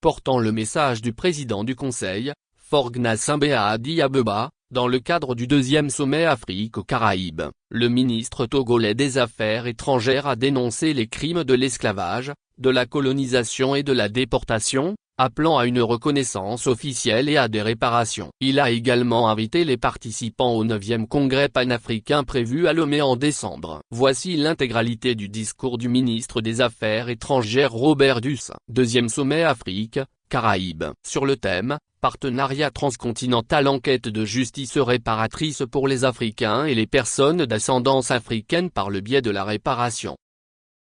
portant le message du président du Conseil, Faure Gnassingbé à Addis Abeba, dans le cadre du deuxième sommet Afrique-Caraïbes. Le ministre togolais des Affaires étrangères a dénoncé les crimes de l'esclavage, de la colonisation et de la déportation, appelant à une reconnaissance officielle et à des réparations. Il a également invité les participants au 9e congrès panafricain prévu à Lomé en décembre. Voici l'intégralité du discours du ministre des Affaires étrangères Robert Duss. Deuxième sommet Afrique-Caraïbes. Sur le thème, partenariat transcontinental en quête de justice réparatrice pour les Africains et les personnes d'ascendance africaine par le biais de la réparation.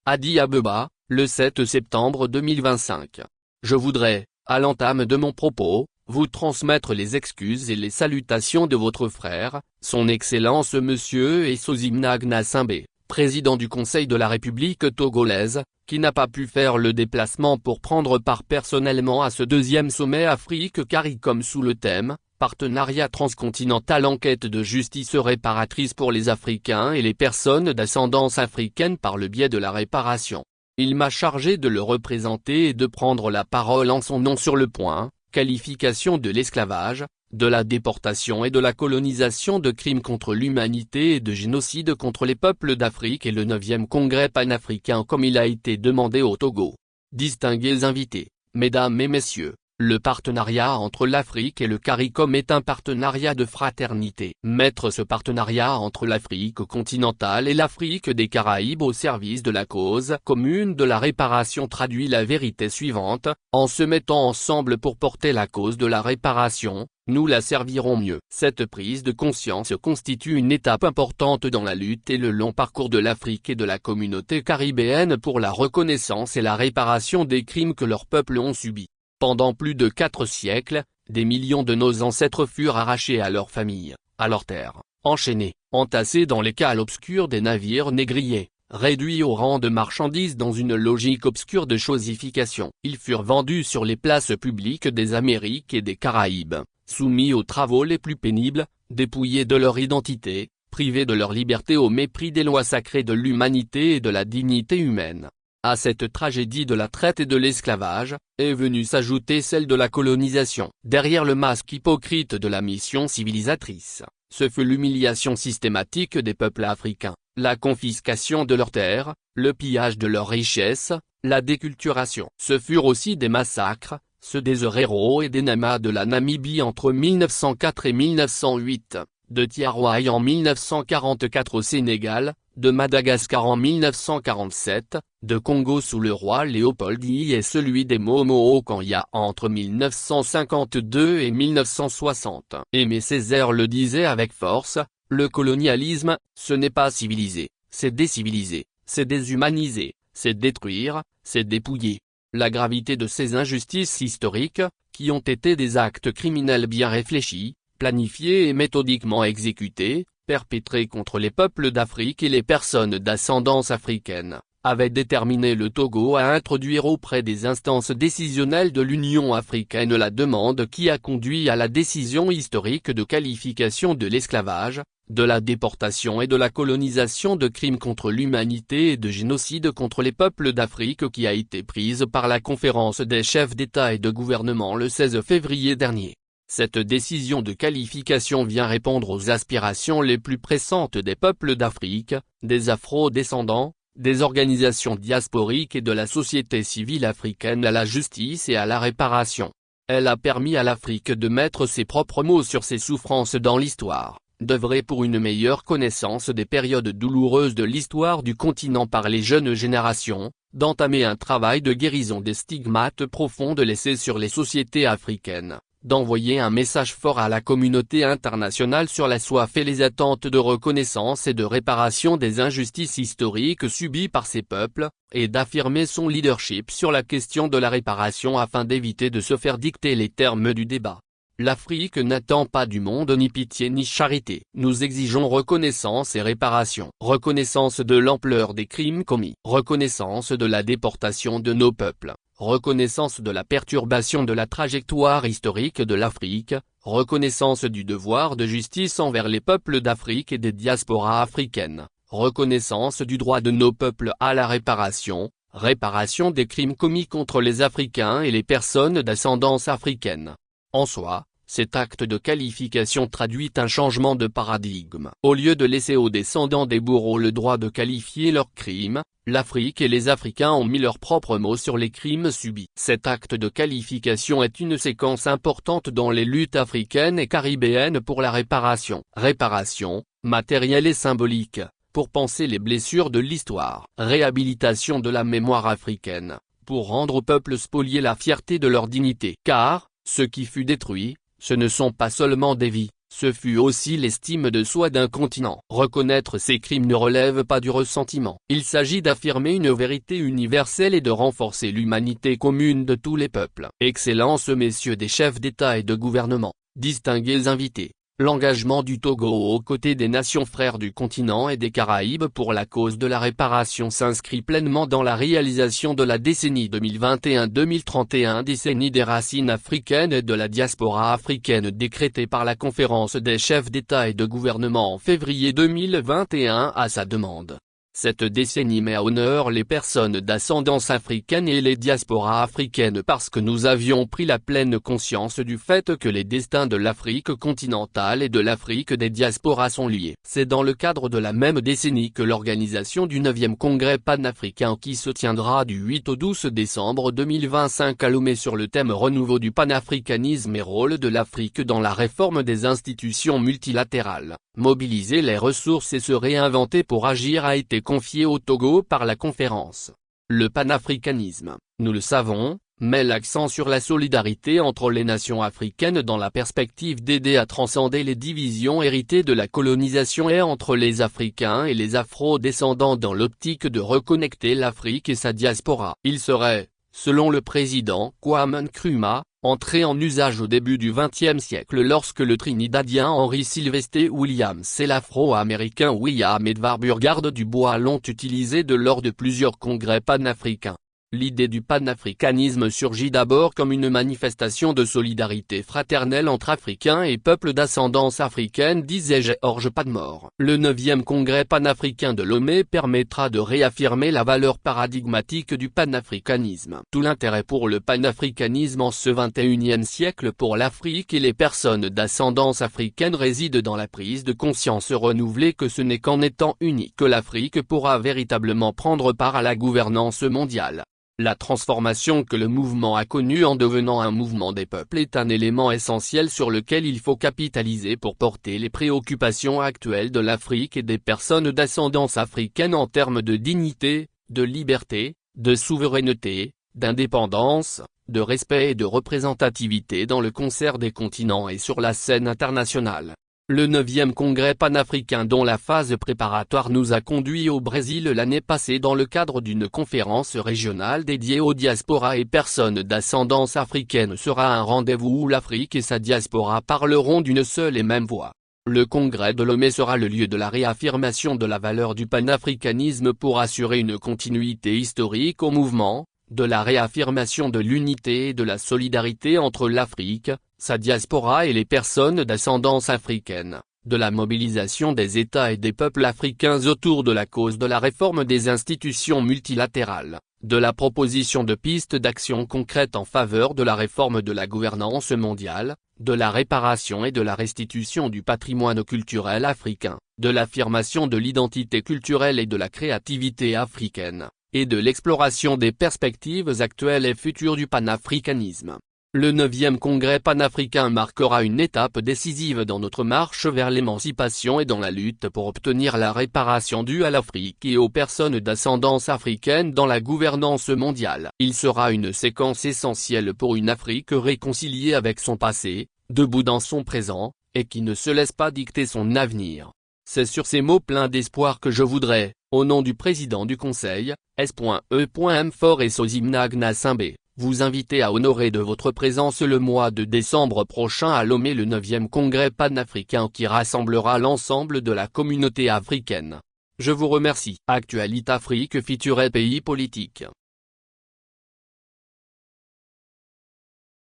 Addis Abeba, le 7 septembre 2025. Je voudrais, à l'entame de mon propos, vous transmettre les excuses et les salutations de votre frère, son Excellence Monsieur Essozimna Gnassingbé, président du Conseil de la République togolaise, qui n'a pas pu faire le déplacement pour prendre part personnellement à ce deuxième sommet Afrique-Caraïbes sous le thème « Partenariat transcontinental en quête de justice réparatrice pour les Africains et les personnes d'ascendance africaine par le biais de la réparation ». Il m'a chargé de le représenter et de prendre la parole en son nom sur le point, qualification de l'esclavage, de la déportation et de la colonisation de crimes contre l'humanité et de génocide contre les peuples d'Afrique et le 9e congrès panafricain comme il a été demandé au Togo. Distingués invités, mesdames et messieurs, le partenariat entre l'Afrique et le CARICOM est un partenariat de fraternité. Mettre ce partenariat entre l'Afrique continentale et l'Afrique des Caraïbes au service de la cause commune de la réparation traduit la vérité suivante, en se mettant ensemble pour porter la cause de la réparation, nous la servirons mieux. Cette prise de conscience constitue une étape importante dans la lutte et le long parcours de l'Afrique et de la communauté caribéenne pour la reconnaissance et la réparation des crimes que leurs peuples ont subis. Pendant plus de 4 siècles, des millions de nos ancêtres furent arrachés à leurs familles, à leurs terres, enchaînés, entassés dans les cales obscures des navires négriers, réduits au rang de marchandises dans une logique obscure de chosification. Ils furent vendus sur les places publiques des Amériques et des Caraïbes, soumis aux travaux les plus pénibles, dépouillés de leur identité, privés de leur liberté au mépris des lois sacrées de l'humanité et de la dignité humaine. À cette tragédie de la traite et de l'esclavage, est venue s'ajouter celle de la colonisation. Derrière le masque hypocrite de la mission civilisatrice, ce fut l'humiliation systématique des peuples africains, la confiscation de leurs terres, le pillage de leurs richesses, la déculturation. Ce furent aussi des massacres, ceux des Herero et des Nama de la Namibie entre 1904 et 1908, de Tiaroy en 1944 au Sénégal, de Madagascar en 1947, de Congo sous le roi Léopold I et celui des Momo au Kenya entre 1952 et 1960. Aimé Césaire le disait avec force, le colonialisme, ce n'est pas civiliser, c'est déciviliser, c'est déshumaniser, c'est détruire, c'est dépouiller. La gravité de ces injustices historiques, qui ont été des actes criminels bien réfléchis, planifiés et méthodiquement exécutés, perpétrés contre les peuples d'Afrique et les personnes d'ascendance africaine, avait déterminé le Togo à introduire auprès des instances décisionnelles de l'Union africaine la demande qui a conduit à la décision historique de qualification de l'esclavage, de la déportation et de la colonisation de crimes contre l'humanité et de génocide contre les peuples d'Afrique qui a été prise par la conférence des chefs d'État et de gouvernement le 16 février dernier. Cette décision de qualification vient répondre aux aspirations les plus pressantes des peuples d'Afrique, des afro-descendants, des organisations diasporiques et de la société civile africaine à la justice et à la réparation. Elle a permis à l'Afrique de mettre ses propres mots sur ses souffrances dans l'histoire, d'œuvrer pour une meilleure connaissance des périodes douloureuses de l'histoire du continent par les jeunes générations, d'entamer un travail de guérison des stigmates profonds laissés sur les sociétés africaines, d'envoyer un message fort à la communauté internationale sur la soif et les attentes de reconnaissance et de réparation des injustices historiques subies par ces peuples, et d'affirmer son leadership sur la question de la réparation afin d'éviter de se faire dicter les termes du débat. L'Afrique n'attend pas du monde ni pitié ni charité. Nous exigeons reconnaissance et réparation. Reconnaissance de l'ampleur des crimes commis. Reconnaissance de la déportation de nos peuples. Reconnaissance de la perturbation de la trajectoire historique de l'Afrique. Reconnaissance du devoir de justice envers les peuples d'Afrique et des diasporas africaines. Reconnaissance du droit de nos peuples à la réparation. réparation des crimes commis contre les Africains et les personnes d'ascendance africaine. En soi, cet acte de qualification traduit un changement de paradigme. Au lieu de laisser aux descendants des bourreaux le droit de qualifier leurs crimes, l'Afrique et les Africains ont mis leurs propres mots sur les crimes subis. Cet acte de qualification est une séquence importante dans les luttes africaines et caribéennes pour la réparation. Réparation, matérielle et symbolique, pour panser les blessures de l'histoire. Réhabilitation de la mémoire africaine, pour rendre aux peuples spoliés la fierté de leur dignité. Car, ce qui fut détruit, ce ne sont pas seulement des vies, ce fut aussi l'estime de soi d'un continent. Reconnaître ces crimes ne relève pas du ressentiment. Il s'agit d'affirmer une vérité universelle et de renforcer l'humanité commune de tous les peuples. Excellences messieurs des chefs d'État et de gouvernement, distingués invités. L'engagement du Togo aux côtés des nations frères du continent et des Caraïbes pour la cause de la réparation s'inscrit pleinement dans la réalisation de la décennie 2021-2031, décennie des racines africaines et de la diaspora africaine décrétée par la conférence des chefs d'État et de gouvernement en février 2021 à sa demande. Cette décennie met à honneur les personnes d'ascendance africaine et les diasporas africaines parce que nous avions pris la pleine conscience du fait que les destins de l'Afrique continentale et de l'Afrique des diasporas sont liés. C'est dans le cadre de la même décennie que l'organisation du 9e congrès panafricain qui se tiendra du 8 au 12 décembre 2025 à Lomé sur le thème renouveau du panafricanisme et rôle de l'Afrique dans la réforme des institutions multilatérales. Mobiliser les ressources et se réinventer pour agir a été confié au Togo par la conférence. Le panafricanisme, nous le savons, met l'accent sur la solidarité entre les nations africaines dans la perspective d'aider à transcender les divisions héritées de la colonisation et entre les Africains et les Afro-descendants dans l'optique de reconnecter l'Afrique et sa diaspora. Il serait, selon le président Kwame Nkrumah, entré en usage au début du XXe siècle lorsque le Trinidadien Henry Sylvester Williams et l'Afro-Américain William Edward Burgard du Bois l'ont utilisé lors de plusieurs congrès panafricains. L'idée du panafricanisme surgit d'abord comme une manifestation de solidarité fraternelle entre Africains et peuples d'ascendance africaine, disait George Padmore. Le 9e congrès panafricain de Lomé permettra de réaffirmer la valeur paradigmatique du panafricanisme. Tout l'intérêt pour le panafricanisme en ce 21e siècle pour l'Afrique et les personnes d'ascendance africaine réside dans la prise de conscience renouvelée que ce n'est qu'en étant unie que l'Afrique pourra véritablement prendre part à la gouvernance mondiale. La transformation que le mouvement a connue en devenant un mouvement des peuples est un élément essentiel sur lequel il faut capitaliser pour porter les préoccupations actuelles de l'Afrique et des personnes d'ascendance africaine en termes de dignité, de liberté, de souveraineté, d'indépendance, de respect et de représentativité dans le concert des continents et sur la scène internationale. Le 9e congrès panafricain dont la phase préparatoire nous a conduits au Brésil l'année passée dans le cadre d'une conférence régionale dédiée aux diasporas et personnes d'ascendance africaine sera un rendez-vous où l'Afrique et sa diaspora parleront d'une seule et même voix. Le congrès de Lomé sera le lieu de la réaffirmation de la valeur du panafricanisme pour assurer une continuité historique au mouvement, de la réaffirmation de l'unité et de la solidarité entre l'Afrique, sa diaspora et les personnes d'ascendance africaine, de la mobilisation des États et des peuples africains autour de la cause de la réforme des institutions multilatérales, de la proposition de pistes d'action concrètes en faveur de la réforme de la gouvernance mondiale, de la réparation et de la restitution du patrimoine culturel africain, de l'affirmation de l'identité culturelle et de la créativité africaine, et de l'exploration des perspectives actuelles et futures du panafricanisme. Le 9e congrès panafricain marquera une étape décisive dans notre marche vers l'émancipation et dans la lutte pour obtenir la réparation due à l'Afrique et aux personnes d'ascendance africaine dans la gouvernance mondiale. Il sera une séquence essentielle pour une Afrique réconciliée avec son passé, debout dans son présent, et qui ne se laisse pas dicter son avenir. C'est sur ces mots pleins d'espoir que je voudrais, au nom du président du Conseil, S.E.M. Fort et Sosimna Gnassingbe, vous inviter à honorer de votre présence le mois de décembre prochain à Lomé le 9e congrès panafricain qui rassemblera l'ensemble de la communauté africaine. Je vous remercie. Actualité Afrique Future et pays politique.